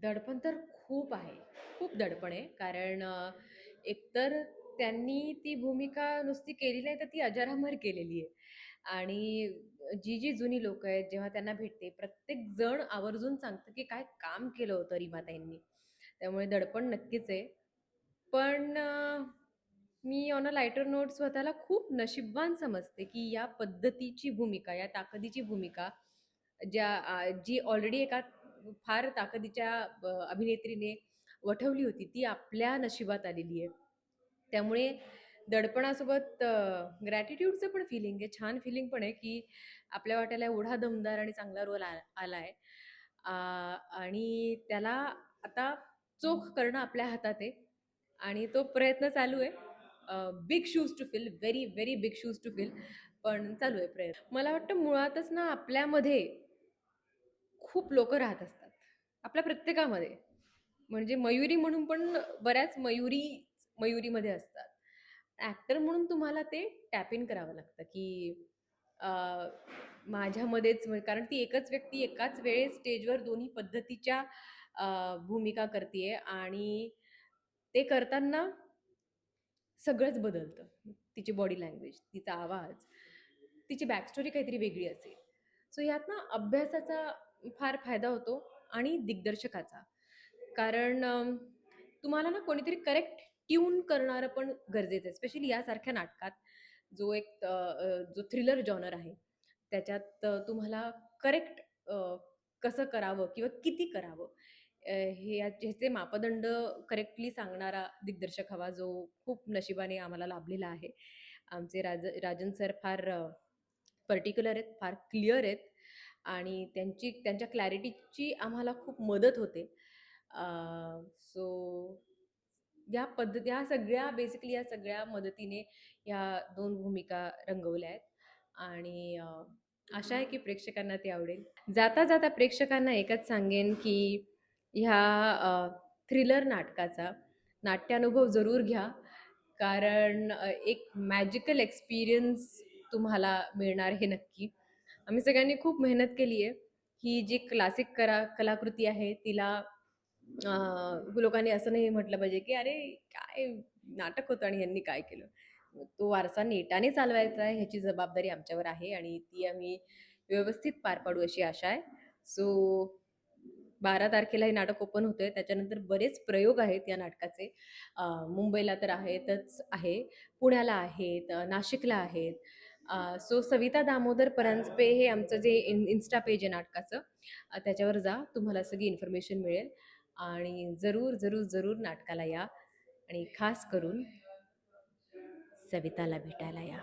दडपण तर खूप आहे. खूप दडपण आहे. कारण एकतर त्यांनी ती भूमिका नुसती केली नाही, तर ती अजरामर केलेली आहे. आणि जी जुनी लोकं आहेत, जेव्हा त्यांना भेटते, प्रत्येक जण आवर्जून सांगतं, की काय काम केलं होतं रीमाताईंनी. त्यामुळे दडपण नक्कीच आहे. पण me on a lighter note स्वतःला खूप नशीबवान समजते, की या पद्धतीची भूमिका, या ताकदीची भूमिका जी ऑलरेडी एका फार ताकदीच्या अभिनेत्रीने वठवली होती, ती आपल्या नशिबात आलेली आहे. त्यामुळे दडपणासोबत ग्रॅटिट्यूडचं पण फिलिंग आहे, छान फिलिंग पण आहे, की आपल्या वाट्याला एवढा दमदार आणि चांगला रोल आलाय. आ, आणि त्याला आता चोख करणं आपल्या हातात आहे आणि तो प्रयत्न चालू आहे. Big shoes to fill, very very big shoes to fill, पण चालू आहे प्रयत्न. मला वाटतं मुळातच ना आपल्यामध्ये खूप लोक राहत असतात, आपल्या प्रत्येकामध्ये. म्हणजे मयुरी म्हणून पण बऱ्याच मयुरीमध्ये असतात. ऍक्टर म्हणून तुम्हाला ते टॅप इन करावं लागतं, की अं, माझ्यामध्येच कारण ती एकच व्यक्ती एकाच वेळेस स्टेजवर दोन्ही पद्धतीच्या भूमिका करते आणि ते करताना सगळंच बदलतं. तिची बॉडी लँग्वेज, तिचा आवाज, तिची बॅकस्टोरी काहीतरी वेगळी असेल. सो यात ना अभ्यासाचा फार फायदा होतो आणि दिग्दर्शकाचा. कारण तुम्हाला ना कोणीतरी करेक्ट ट्यून करणारं पण गरजेचं आहे. स्पेशली यासारख्या नाटकात जो थ्रिलर जॉनर आहे, त्याच्यात तुम्हाला करेक्ट कसं करावं किंवा किती करावं, ह्याचे मापदंड करेक्टली सांगणारा दिग्दर्शक हवा, जो खूप नशिबाने आम्हाला लाभलेला आहे. आमचे राजन सर फार पर्टिक्युलर आहेत, फार क्लिअर आहेत आणि त्यांच्या क्लॅरिटीची आम्हाला खूप मदत होते. सो या सगळ्या मदतीने ह्या 2 भूमिका रंगवल्या आहेत आणि आशा आहे की प्रेक्षकांना ते आवडेल. जाता-जाता प्रेक्षकांना एकच सांगेन, की ह्या थ्रिलर नाटकाचा नाट्यानुभव जरूर घ्या. कारण एक मॅजिकल एक्सपिरियन्स तुम्हाला मिळणार हे नक्की. आम्ही सगळ्यांनी खूप मेहनत केली आहे. ही जी क्लासिक कलाकृती आहे तिला लोकांनी असं नाही म्हटलं पाहिजे, की "अरे, काय नाटक होतं आणि यांनी काय केलं?" तो वारसा नेटाने चालवायचा आहे ह्याची जबाबदारी आमच्यावर आहे आणि ती आम्ही व्यवस्थित पार पाडू अशी आशा आहे. सो 12 तारखेला हे नाटक ओपन होतंय. त्याच्यानंतर बरेच प्रयोग आहेत या नाटकाचे. मुंबईला तर आहे, पुण्याला आहेत, नाशिकला आहेत. सो सविता दामोदर परांजपे हे आमचं जे इन्स्टा पेज आहे नाटकाचं, त्याच्यावर जा, तुम्हाला सगळी इन्फॉर्मेशन मिळेल आणि जरूर, जरूर, जरूर नाटकाला या आणि खास करून सविताला भेटायला या.